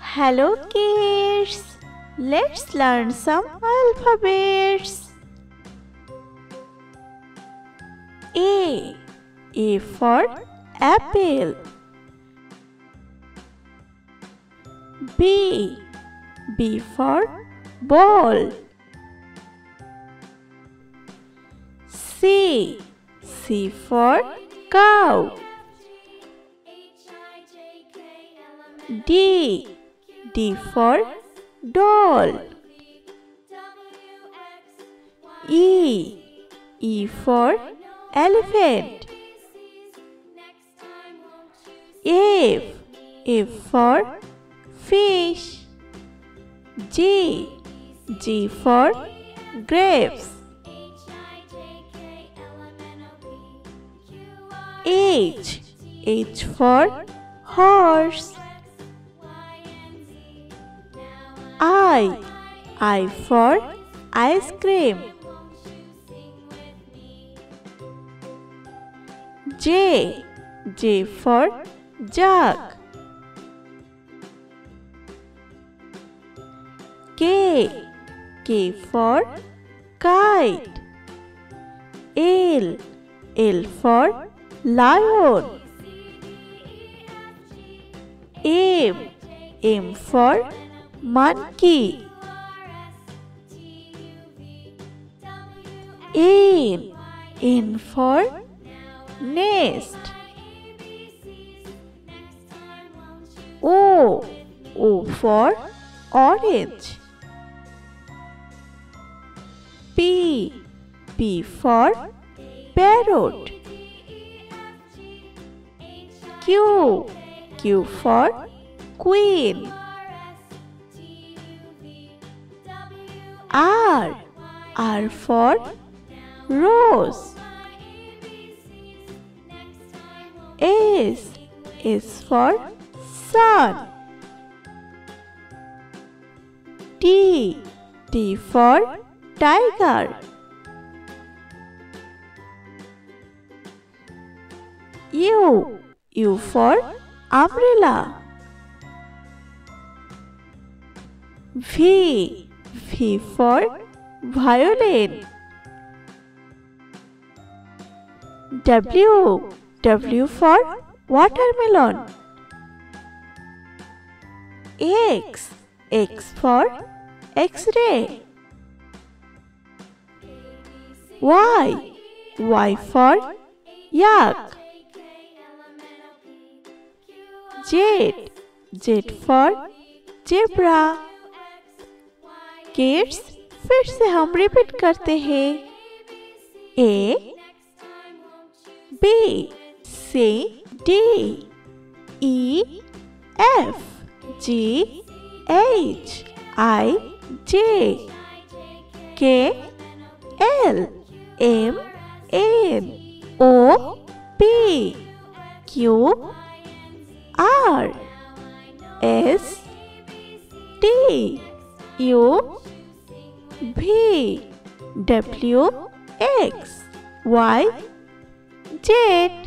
Hello kids, let's learn some alphabets. A for apple. B for ball. C for cow. D for doll. E for elephant. F for fish. G for grapes. H for horse. I for ice cream. J for jug. K for kite. L for lion. M for monkey. N for nest. O for orange. P for parrot. Q for queen. R for rose. S for sun. T for tiger. U for umbrella. V for violin. W for watermelon. X for X-ray. Y for yak. Z for zebra. Kids फिर से हम repeat करते हैं। A B C D E F G H I J K L M N O P Q R S T U V W X Y Z